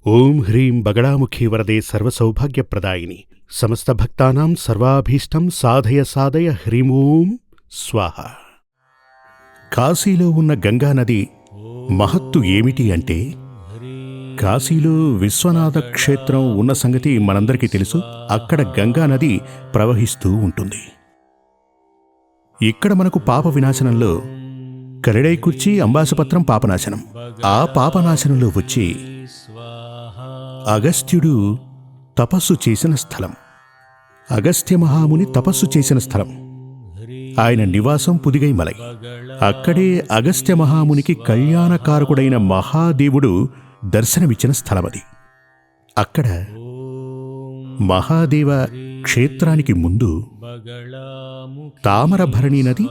ఓం హ్రీం బగళాముఖీ వరదే సర్వసౌభాగ్యప్రదాయిని సమస్తభక్తానాం సర్వాభీష్టం సాధయ సాధయ హ్రీం ఓం స్వాహ. కాశీలో ఉన్న గంగానది మహత్తు ఏమిటి అంటే, కాశీలో విశ్వనాథ క్షేత్రం ఉన్న సంగతి మనందరికీ తెలుసు. అక్కడ గంగానది ప్రవహిస్తూ ఉంటుంది. ఇక్కడ మనకు పాప వినాశనంలో కరడైకుర్చి అంబాసపత్రం పాపనాశనం. ఆ పాపనాశనంలో వచ్చి అగస్త్యుడు తపస్సు చేసిన స్థలం, అగస్త్య మహాముని తపస్సు చేసిన స్థలం, ఆయన నివాసం పుదిగైమలై. అక్కడే అగస్త్య మహామునికి కళ్యాణకారకుడైన మహాదేవుడు దర్శనమిచ్చిన స్థలమది. అక్కడ మహాదేవ క్షేత్రానికి ముందు తామరభరణి నది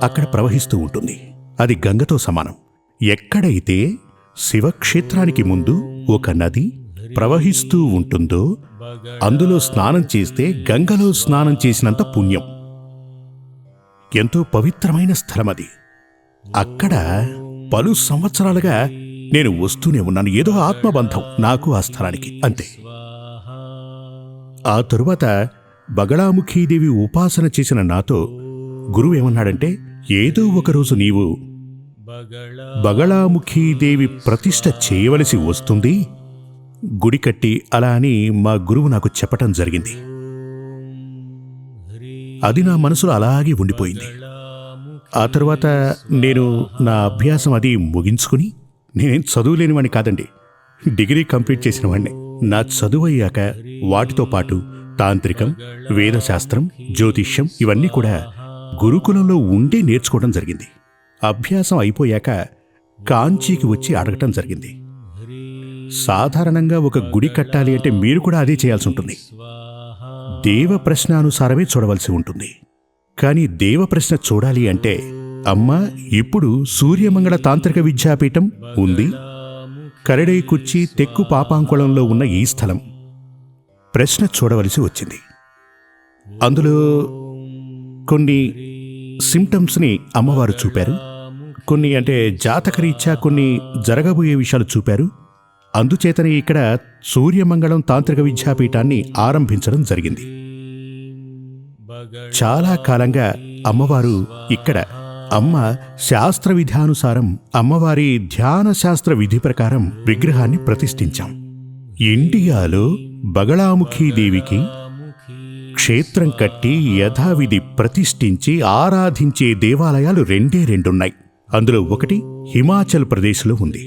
అక్కడ ప్రవహిస్తూ ఉంటుంది. అది గంగతో సమానం. ఎక్కడైతే శివక్షేత్రానికి ముందు ఒక నది ప్రవహిస్తూ ఉంటుందో అందులో స్నానం చేస్తే గంగలో స్నానం చేసినంత పుణ్యం. ఎంతో పవిత్రమైన స్థలమది. అక్కడ పలు సంవత్సరాలుగా నేను వస్తూనే ఉన్నాను. ఏదో ఆత్మబంధం నాకు ఆ స్థలానికి, అంతే. ఆ తరువాత బగళాముఖీదేవి ఉపాసన చేసిన నాతో గురువు ఏమన్నాడంటే, ఏదో ఒకరోజు నీవు బగళాముఖీదేవి ప్రతిష్ఠ చేయవలసి వస్తుంది, గుడి కట్టి, అలా అని మా గురువు నాకు చెప్పటం జరిగింది. అది నా మనసులో అలాగే ఉండిపోయింది. ఆ తరువాత నేను నా అభ్యాసం అది ముగించుకుని, నేనేం చదువులేనివాణ్ణి కాదండి, డిగ్రీ కంప్లీట్ చేసిన వాణ్ణి. నా చదువు అయ్యాక వాటితో పాటు తాంత్రికం, వేదశాస్త్రం, జ్యోతిష్యం ఇవన్నీ కూడా గురుకులంలో ఉండి నేర్చుకోవడం జరిగింది. అభ్యాసం అయిపోయాక కాంచీకి వచ్చి అడగటం జరిగింది. సాధారణంగా ఒక గుడి కట్టాలి అంటే మీరు కూడా అదే చేయాల్సి ఉంటుంది. దేవ ప్రశ్నానుసారమే చూడవలసి ఉంటుంది. కానీ దేవ ప్రశ్న చూడాలి అంటే, అమ్మ ఇప్పుడు సూర్యమంగళ తాంత్రిక విద్యాపీఠం ఉంది, కరడైకుర్చి తెక్కు పాపాంకుళంలో ఉన్న ఈ స్థలం ప్రశ్న చూడవలసి వచ్చింది. అందులో కొన్ని సిమ్టమ్స్ని అమ్మవారు చూపారు. కొన్ని అంటే జాతకరీత్యా కొన్ని జరగబోయే విషయాలు చూపారు. అందుచేతనే ఇక్కడ సూర్యమంగళం తాంత్రిక విద్యాపీఠాన్ని ఆరంభించడం జరిగింది. చాలా కాలంగా అమ్మవారు ఇక్కడ, అమ్మ శాస్త్ర విధానుసారం అమ్మవారి ధ్యాన శాస్త్ర విధి ప్రకారం విగ్రహాన్ని ప్రతిష్ఠించాం. ఇండియాలో బగళాముఖీదేవికి క్షేత్రం కట్టి యథావిధి ప్రతిష్ఠించి ఆరాధించే దేవాలయాలు రెండున్నాయి. అందులో ఒకటి హిమాచల్ ప్రదేశ్లో ఉంది,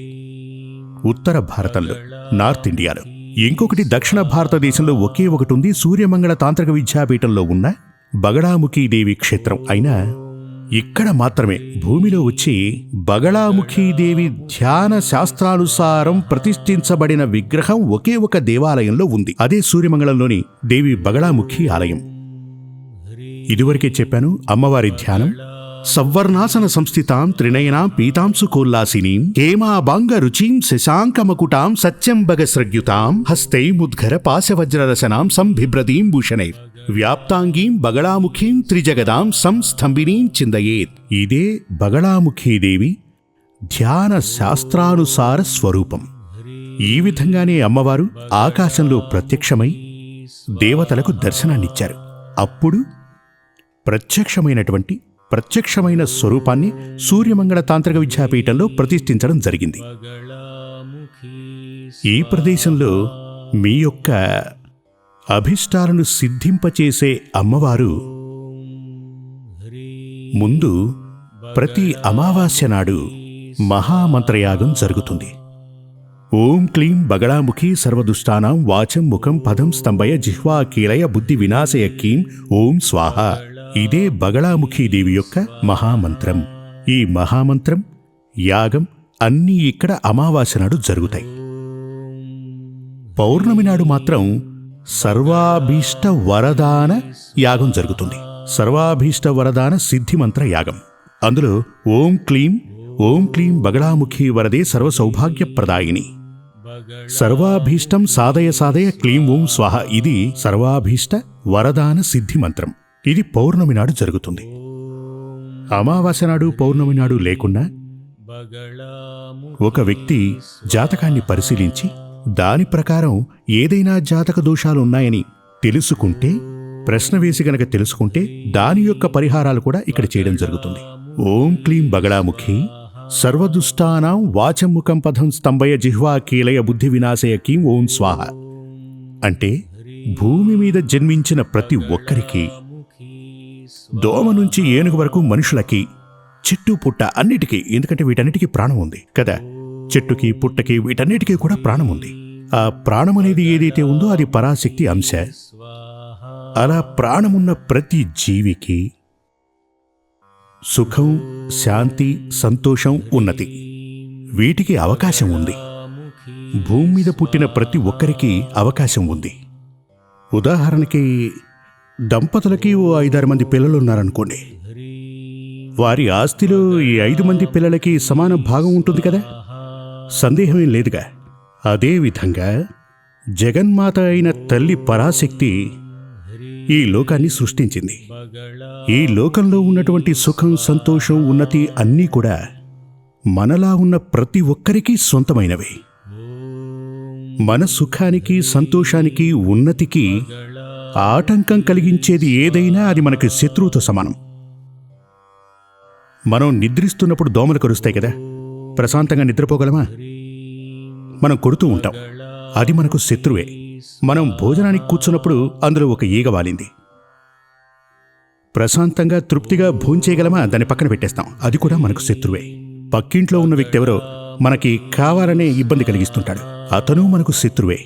ఉత్తర భారతంలో, నార్త్ ఇండియాలో. ఇంకొకటి దక్షిణ భారతదేశంలో ఒకే ఒకటి ఉంది, సూర్యమంగళ తాంత్రిక విద్యాపీఠంలో ఉన్న బగళాముఖీదేవి క్షేత్రం. అయినా ఇక్కడ మాత్రమే భూమిలో వచ్చి బగళాముఖీదేవి ధ్యాన శాస్త్రానుసారం ప్రతిష్ఠించబడిన విగ్రహం ఒకే ఒక దేవాలయంలో ఉంది. అదే సూర్యమంగళంలోని దేవి బగళాముఖి ఆలయం. ఇదివరకే చెప్పాను, అమ్మవారి ధ్యానం సవర్ణాసన సంస్థితాం త్రినయనాం పీతాంశుకోల్లాసినీం హేమాబాంగ రుచిం శశాంకమకుటాం సత్యంబగస్రగ్యుతాం హస్తైముద్ఘర పాశవజ్రరసనాం సంభిభ్రదీం భూషణైర్ వ్యాప్తాంగీం బగళాముఖీం త్రిజగదాం సంస్థంభినీం చిందయేత్. ఇదే బగళాముఖీదేవి ధ్యాన శాస్త్రానుసార స్వరూపం. ఈ విధంగానే అమ్మవారు ఆకాశంలో ప్రత్యక్షమై దేవతలకు దర్శనాన్నిచ్చారు. అప్పుడు ప్రత్యక్షమైన స్వరూపాన్ని సూర్యమంగళ తాంత్రిక విద్యాపీఠంలో ప్రతిష్ఠించడం జరిగింది. ఈ ప్రదేశంలో మీ యొక్క అభిష్టాలను సిద్ధింపచేసే అమ్మవారు ముందు ప్రతి అమావాస్య నాడు మహామంత్రయాగం జరుగుతుంది. ఓం క్లీం బగళాముఖి సర్వదుష్టానాం వాచం ముఖం పదం స్తంభయ జిహ్వా కీలయ బుద్ధి వినాశయ కీం ఓం స్వాహ. ఇదే బగళాముఖీదేవి యొక్క మహామంత్రం. ఈ మహామంత్రం, యాగం అన్నీ ఇక్కడ అమావాస్య నాడు జరుగుతాయి. పౌర్ణమి నాడు మాత్రం సర్వాభీష్ట వరదాన యాగం జరుగుతుంది. సర్వాభీష్ట వరదాన సిద్ధిమంత్ర యాగం. అందులో ఓం క్లీం బగళాముఖీ వరదే సర్వసౌభాగ్యప్రదాయిని సర్వాభీష్టం సాధయ సాధయ క్లీం ఓం స్వాహ. ఇది సర్వాభీష్ట వరదాన సిద్ధి మంత్రం. ఇది పౌర్ణమి నాడు జరుగుతుంది. అమావాస్య నాడు పౌర్ణమి నాడు లేకున్నా ఒక వ్యక్తి జాతకాన్ని పరిశీలించి దాని ప్రకారం ఏదైనా జాతక దోషాలున్నాయని తెలుసుకుంటే, ప్రశ్న వేసి గనక తెలుసుకుంటే దాని యొక్క పరిహారాలు కూడా ఇక్కడ చేయడం జరుగుతుంది. ఓం క్లీం బగళాముఖి సర్వదుష్టానాం వాచముఖం పథం స్తంభయ జిహ్వా కీలయ బుద్ధి వినాశయ కీం ఓం స్వాహ. అంటే భూమి మీద జన్మించిన ప్రతి ఒక్కరికి, దోమ నుంచి ఏనుగు వరకు మనుషులకి, చెట్టు పుట్ట అన్నిటికీ, ఎందుకంటే వీటన్నిటికీ ప్రాణం ఉంది కదా, చెట్టుకి పుట్టకి వీటన్నిటికీ కూడా ప్రాణం ఉంది. ఆ ప్రాణం అనేది ఏదైతే ఉందో అది పరాశక్తి అంశ. అలా ప్రాణమున్న ప్రతి జీవికి సుఖం, శాంతి, సంతోషం, ఉన్నతి వీటికి అవకాశం ఉంది. భూమి మీద పుట్టిన ప్రతి ఒక్కరికి అవకాశం ఉంది. ఉదాహరణకి దంపతులకి ఓ 5-6 మంది పిల్లలున్నారనుకోండి. వారి ఆస్తిలో ఈ 5 మంది పిల్లలకి సమాన భాగం ఉంటుంది కదా, సందేహమేం లేదుగా. అదేవిధంగా జగన్మాత అయిన తల్లి పరాశక్తి ఈ లోకాన్ని సృష్టించింది. ఈ లోకంలో ఉన్నటువంటి సుఖం, సంతోషం, ఉన్నతి అన్నీ కూడా మనలా ఉన్న ప్రతి ఒక్కరికి సొంతమైనవే. మన సుఖానికి, సంతోషానికి, ఉన్నతికి ఆటంకం కలిగించేది ఏదైనా అది మనకి శత్రువుతో సమానం. మనం నిద్రిస్తున్నప్పుడు దోమలు కరుస్తాయి కదా, ప్రశాంతంగా నిద్రపోగలమా? మనం కొడుతూ ఉంటాం, అది మనకు శత్రువే. మనం భోజనానికి కూర్చున్నప్పుడు అందులో ఒక ఈగ వాలింది, ప్రశాంతంగా తృప్తిగా భోంచేయగలమా? దాన్ని పక్కన పెట్టేస్తాం, అది కూడా మనకు శత్రువే. పక్కింట్లో ఉన్న వ్యక్తి ఎవరో మనకి కావాలనే ఇబ్బంది కలిగిస్తుంటాడు, అతను మనకు శత్రువే.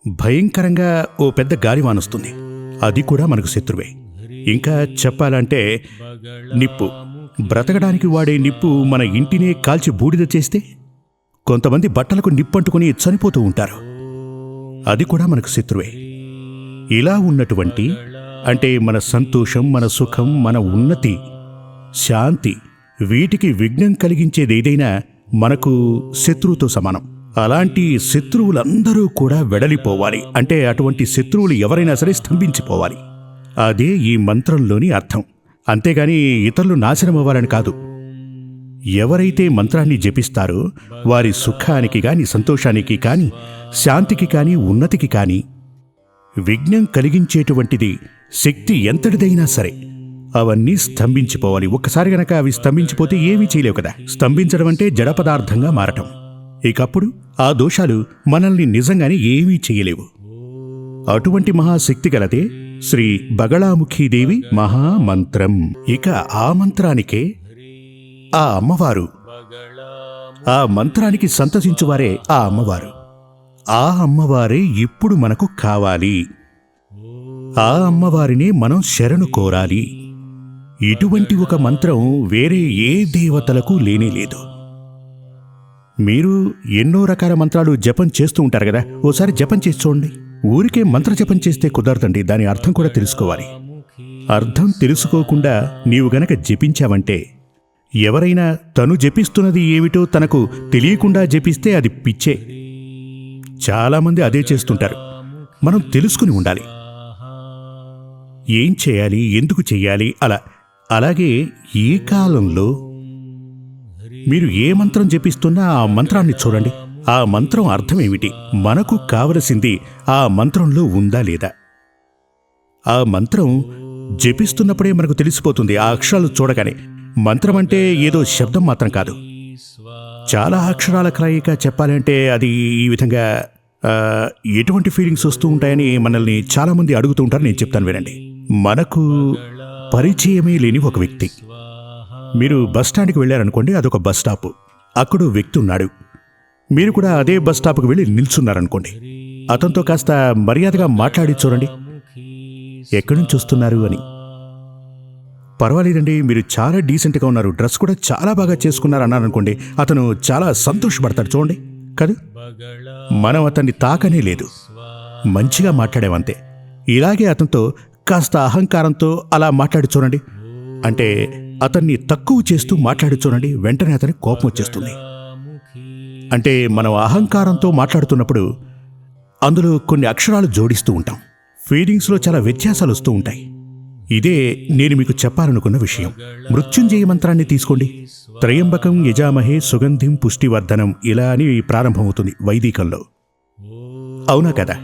భయంకరంగా ఓ పెద్ద గాలివాన వస్తుంది, అది కూడా మనకు శత్రువే. ఇంకా చెప్పాలంటే నిప్పు, బ్రతకడానికి వాడే నిప్పు మన ఇంటినే కాల్చి బూడిద చేస్తే కొంతమంది బట్టలకు నిప్పంటుకుని చనిపోతూ ఉంటారు, అది కూడా మనకు శత్రువే. ఇలా ఉన్నటువంటి, అంటే మన సంతోషం, మన సుఖం, మన ఉన్నతి, శాంతి వీటికి విఘ్నం కలిగించేదేదైనా మనకు శత్రువుతో సమానం. అలాంటి శత్రువులందరూ కూడా వెడలిపోవాలి, అంటే అటువంటి శత్రువులు ఎవరైనా సరే స్తంభించిపోవాలి. అదే ఈ మంత్రంలోని అర్థం. అంతేగాని ఇతరులు నాశనం అవ్వాలని కాదు. ఎవరైతే మంత్రాన్ని జపిస్తారో వారి సుఖానికి కాని, సంతోషానికి కాని, శాంతికి కాని, ఉన్నతికి కాని విఘ్నం కలిగించేటువంటిది శక్తి ఎంతటిదైనా సరే అవన్నీ స్తంభించిపోవాలి. ఒక్కసారి గనక అవి స్తంభించిపోతే ఏమీ చేయలేవు కదా. స్తంభించడం అంటే జడ పదార్థంగా మారటం. ఇకప్పుడు ఆ దోషాలు మనల్ని నిజంగానే ఏమీ చేయలేవు. అటువంటి మహాశక్తి గలదే శ్రీ బగళాముఖీదేవి మహామంత్రం. ఇక ఆ మంత్రానికే ఆ అమ్మవారు, ఆ మంత్రానికి సంతసించువారే ఆ అమ్మవారు. ఆ అమ్మవారే ఇప్పుడు మనకు కావాలి. ఆ అమ్మవారినే మనం శరణు కోరాలి. ఇటువంటి ఒక మంత్రం వేరే ఏ దేవతలకు లేనేలేదు. మీరు ఎన్నో రకాల మంత్రాలు జపం చేస్తూ ఉంటారు కదా, ఓసారి జపం చేసి చూడండి. ఊరికే మంత్ర జపం చేస్తే కుదరదండి, దాని అర్థం కూడా తెలుసుకోవాలి. అర్థం తెలుసుకోకుండా నీవు గనక జపించావంటే, ఎవరైనా తను జపిస్తున్నది ఏమిటో తనకు తెలియకుండా జపిస్తే అది పిచ్చే. చాలామంది అదే చేస్తుంటారు. మనం తెలుసుకుని ఉండాలి, ఏం చేయాలి, ఎందుకు చెయ్యాలి. అలాగే ఈ కాలంలో మీరు ఏ మంత్రం జపిస్తున్నా ఆ మంత్రాన్ని చూడండి. ఆ మంత్రం అర్థం ఏమిటి, మనకు కావలసింది ఆ మంత్రంలో ఉందా లేదా. ఆ మంత్రం జపిస్తున్నప్పుడే మనకు తెలిసిపోతుంది, ఆ అక్షరాలు చూడగానే. మంత్రం అంటే ఏదో శబ్దం మాత్రం కాదు, చాలా అక్షరాల కలయిక. చెప్పాలంటే అది ఈ విధంగా ఎటువంటి ఫీలింగ్స్ వస్తూ ఉంటాయని మనల్ని చాలామంది అడుగుతూ ఉంటారు. నేను చెప్తాను వినండి. మనకు పరిచయమే లేని ఒక వ్యక్తి, మీరు బస్టాండ్కి వెళ్ళారనుకోండి, అదొక బస్ స్టాప్. అక్కడ వ్యక్తి ఉన్నాడు, మీరు కూడా అదే బస్ స్టాప్కి వెళ్ళి నిల్చున్నారనుకోండి. అతనితో కాస్త మర్యాదగా మాట్లాడి చూడండి, ఎక్కడి నుంచి వస్తున్నారు అని. పర్వాలేదండి, మీరు చాలా డీసెంట్గా ఉన్నారు, డ్రెస్ కూడా చాలా బాగా చేసుకున్నారు అన్నారనుకోండి, అతను చాలా సంతోషపడతాడు. చూడండి కదా, మనం అతన్ని తాకనే లేదు, మంచిగా మాట్లాడేవంతే. ఇలాగే అతనితో కాస్త అహంకారంతో అలా మాట్లాడి చూడండి, అంటే అతన్ని తక్కువ చేస్తూ మాట్లాడి చూడండి, వెంటనే అతనికి కోపం వచ్చేస్తుంది. అంటే మనం అహంకారంతో మాట్లాడుతున్నప్పుడు అందులో కొన్ని అక్షరాలు జోడిస్తూ ఉంటాం, ఫీలింగ్స్లో చాలా వ్యత్యాసాలు వస్తూ ఉంటాయి. ఇదే నేను మీకు చెప్పాలనుకున్న విషయం. మృత్యుంజయ మంత్రాన్ని తీసుకోండి. త్రయంబకం యజామహే సుగంధిం పుష్టివర్ధనం, ఇలా అని ప్రారంభమవుతుంది వైదికంలో. అవునా కదా?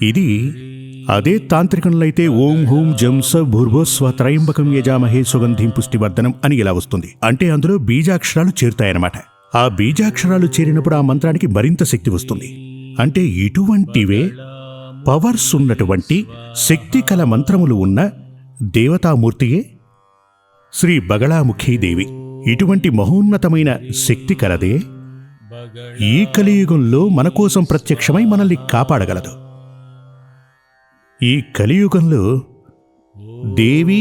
ఇది అదే తాంత్రికంలో అయితే ఓం హూం జం స భూర్భువస్వ త్రయంబకం యజామహే సుగంధిం పుష్టివర్ధనం అని ఇలా వస్తుంది. అంటే అందులో బీజాక్షరాలు చేరుతాయన్నమాట. ఆ బీజాక్షరాలు చేరినప్పుడు ఆ మంత్రానికి మరింత శక్తి వస్తుంది. అంటే ఇటువంటివే పవర్స్ ఉన్నటువంటి శక్తి కల మంత్రములు ఉన్న దేవతామూర్తియే శ్రీ బగళాముఖీదేవి. ఇటువంటి మహోన్నతమైన శక్తి కలదే ఈ కలియుగంలో మన కోసం ప్రత్యక్షమై మనల్ని కాపాడగలదు. ఈ కలియుగంలో దేవి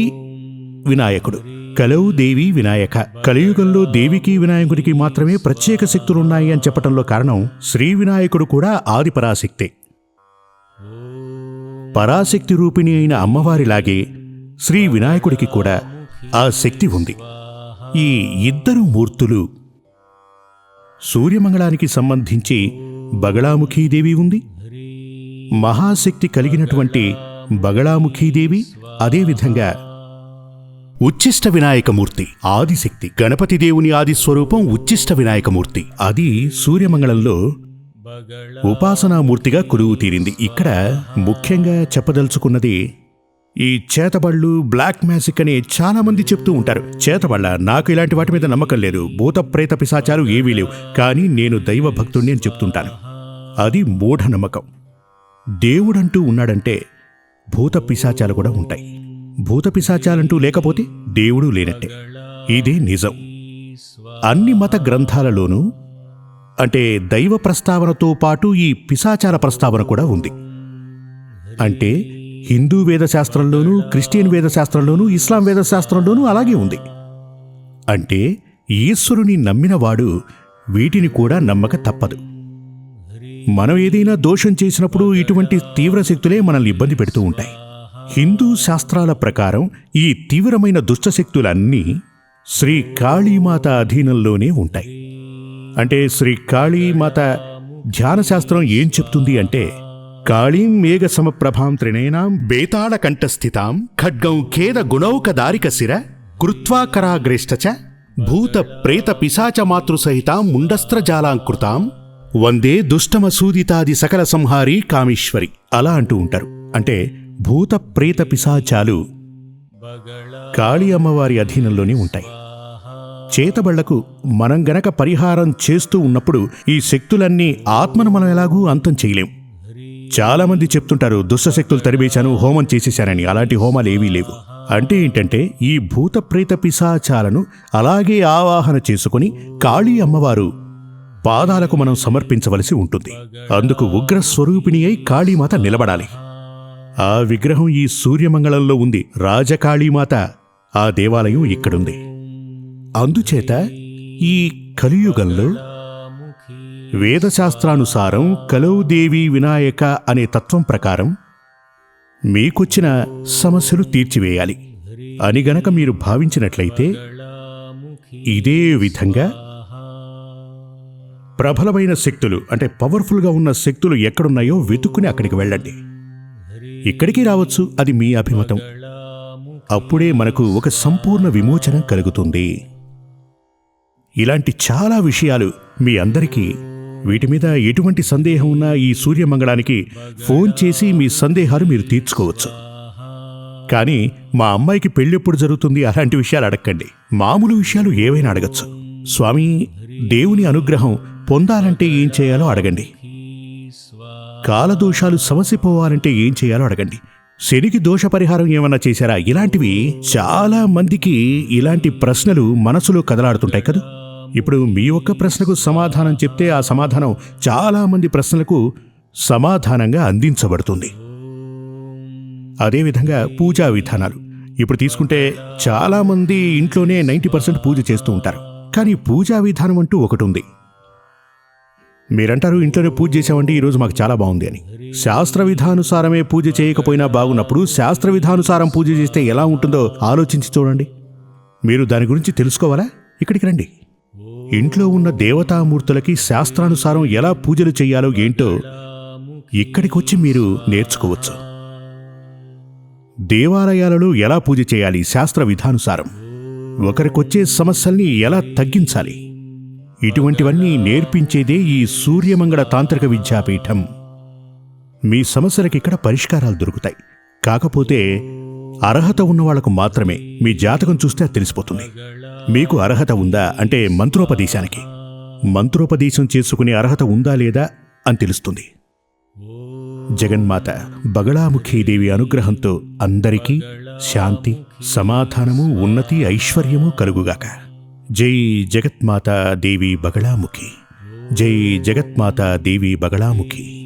వినాయకుడు, కలౌ దేవి వినాయక. కలియుగంలో దేవికి వినాయకుడికి మాత్రమే ప్రత్యేక శక్తులున్నాయి అని చెప్పటంలో కారణం శ్రీ వినాయకుడు కూడా ఆది పరాశక్తే. పరాశక్తి రూపిణి అయిన అమ్మవారిలాగే శ్రీ వినాయకుడికి కూడా ఆ శక్తి ఉంది. ఈ ఇద్దరు మూర్తులు, సూర్యమంగళానికి సంబంధించి బగళాముఖీదేవి ఉంది, మహాశక్తి కలిగినటువంటి బగళాముఖీదేవి, అదేవిధంగా ఉచ్చిష్ట వినాయకమూర్తి ఆదిశక్తి, గణపతి దేవుని ఆది స్వరూపం ఉచ్చిష్ట వినాయకమూర్తి. అది సూర్యమంగళంలో ఉపాసనామూర్తిగా కొలువు తీరింది. ఇక్కడ ముఖ్యంగా చెప్పదలుచుకున్నది ఈ చేతబళ్ళు, బ్లాక్ మ్యాజిక్ అని చాలా మంది చెప్తూ ఉంటారు. చేతబళ్ళ, నాకు ఇలాంటి వాటి మీద నమ్మకం లేదు, భూత ప్రేత పిశాచాలు ఏవీ లేవు, కానీ నేను దైవ భక్తుణ్ణి అని చెప్తుంటాను. అది మూఢనమ్మకం. దేవుడంటూ ఉన్నాడంటే భూత పిశాచాలు కూడా ఉంటాయి. భూత పిశాచాలంటూ లేకపోతే దేవుడు లేనట్టే. ఇదే నిజం. అన్ని మత గ్రంథాలలోనూ అంటే దైవ ప్రస్తావనతో పాటు ఈ పిశాచాల ప్రస్తావన కూడా ఉంది. అంటే హిందూ వేదశాస్త్రంలోనూ, క్రిస్టియన్ వేదశాస్త్రంలోనూ, ఇస్లాం వేదశాస్త్రంలోనూ అలాగే ఉంది. అంటే ఈశ్వరుని నమ్మినవాడు వీటిని కూడా నమ్మక తప్పదు. మనం ఏదైనా దోషం చేసినప్పుడు ఇటువంటి తీవ్ర శక్తులే మనల్ని ఇబ్బంది పెడుతూ ఉంటాయి. హిందూ శాస్త్రాల ప్రకారం ఈ తీవ్రమైన దుష్టశక్తులన్నీ శ్రీ కాళీమాత అధీనంలోనే ఉంటాయి. అంటే శ్రీ కాళీమాత ధ్యానశాస్త్రం ఏం చెప్తుంది అంటే, కాళీం మేఘ సమప్రభాం త్రినేనాం బేతాళ కంఠస్థితాం ఖడ్గం ఖేద గుణౌకదారిక శిర కృత్వాకరాగ్రేష్టచ భూత ప్రేత పిశాచ మాతృసహితాం ముండస్త్రజాలాంకృతాం వందే దుష్టమసూదితాది సకల సంహారీ కామేశ్వరి. అలా అంటూ ఉంటారు. అంటే భూత ప్రేత పిశాచాలు కాళీ అమ్మవారి అధీనంలోనే ఉంటాయి. చేతబళ్లకు మనం గనక పరిహారం చేస్తూ ఉన్నప్పుడు ఈ శక్తులన్నీ ఆత్మను మనం ఎలాగూ అంతం చేయలేం. చాలామంది చెప్తుంటారు, దుష్టశక్తులు తరివేశాను, హోమం చేసేశానని. అలాంటి హోమాలు ఏవీ లేవు. అంటే ఏంటంటే ఈ భూత ప్రేత పిశాచాలను అలాగే ఆవాహన చేసుకుని కాళీ అమ్మవారు పాదాలకు మనం సమర్పించవలసి ఉంటుంది. అందుకు ఉగ్రస్వరూపిణి అయి కాళీమాత నిలబడాలి. ఆ విగ్రహం ఈ సూర్యమంగళంలో ఉంది. రాజకాళీమాత ఆ దేవాలయం ఇక్కడుంది. అందుచేత ఈ కలియుగంలో వేదశాస్త్రానుసారం కలౌ దేవి వినాయక అనే తత్వం ప్రకారం మీకొచ్చిన సమస్యలు తీర్చివేయాలి అని గనక మీరు భావించినట్లయితే, ఇదే విధంగా ప్రబలమైన శక్తులు అంటే పవర్ఫుల్గా ఉన్న శక్తులు ఎక్కడున్నాయో వెతుక్కుని అక్కడికి వెళ్ళండి. ఇక్కడికి రావచ్చు, అది మీ అభిమతం. అప్పుడే మనకు ఒక సంపూర్ణ విమోచనం కలుగుతుంది. ఇలాంటి చాలా విషయాలు మీ అందరికీ, వీటి మీద ఎటువంటి సందేహం ఉన్నా ఈ సూర్యమంగళానికి ఫోన్ చేసి మీ సందేహాలు మీరు తీర్చుకోవచ్చు. కానీ మా అమ్మాయికి పెళ్ళెప్పుడు జరుగుతుంది అలాంటి విషయాలు అడగండి. మామూలు విషయాలు ఏవైనా అడగచ్చు. స్వామి, దేవుని అనుగ్రహం పొందాలంటే ఏం చేయాలో అడగండి. కాలదోషాలు సమసిపోవాలంటే ఏం చేయాలో అడగండి. శనికి దోష పరిహారం ఏమన్నా చేశారా? ఇలాంటివి చాలా మందికి ఇలాంటి ప్రశ్నలు మనసులో కదలాడుతుంటాయి కదా. ఇప్పుడు మీ ఒక్క ప్రశ్నకు సమాధానం చెప్తే ఆ సమాధానం చాలా మంది ప్రశ్నలకు సమాధానంగా అందించబడుతుంది. అదేవిధంగా పూజా విధానాలు ఇప్పుడు తీసుకుంటే చాలామంది ఇంట్లోనే 90% పూజ చేస్తూ ఉంటారు. కానీ పూజా విధానం అంటూ ఒకటి ఉంది. మీరంటారు, ఇంట్లోనే పూజ చేసామంటే ఈరోజు మాకు చాలా బాగుంది అని. శాస్త్ర విధానుసారమే పూజ చేయకపోయినా బాగున్నప్పుడు శాస్త్ర విధానుసారం పూజ చేస్తే ఎలా ఉంటుందో ఆలోచించి చూడండి. మీరు దాని గురించి తెలుసుకోవాలా? ఇక్కడికి రండి. ఇంట్లో ఉన్న దేవతామూర్తులకి శాస్త్రానుసారం ఎలా పూజలు చెయ్యాలో ఏంటో ఇక్కడికొచ్చి మీరు నేర్చుకోవచ్చు. దేవాలయాలలో ఎలా పూజ చేయాలి శాస్త్ర విధానుసారం, ఒకరికొచ్చే సమస్యల్ని ఎలా తగ్గించాలి, ఇటువంటివన్నీ నేర్పించేదే ఈ సూర్యమంగళ తాంత్రిక విద్యాపీఠం. మీ సమస్యలకి ఇక్కడ పరిష్కారాలు దొరుకుతాయి. కాకపోతే అర్హత ఉన్న వాళ్లకు మాత్రమే మీ జాతకం చూస్తే అది తెలిసిపోతుంది. మీకు అర్హత ఉందా అంటే మంత్రోపదేశానికి, మంత్రోపదేశం చేసుకునే అర్హత ఉందా లేదా అని తెలుస్తుంది. జగన్మాత బగళాముఖీదేవి అనుగ్రహంతో అందరికీ శాంతి, సమాధానము, ఉన్నతి, ఐశ్వర్యము కలుగుగాక. జై జగత్మాతా దేవి బగళాముఖి. జై జగత్మాతా దేవి బగళాముఖి.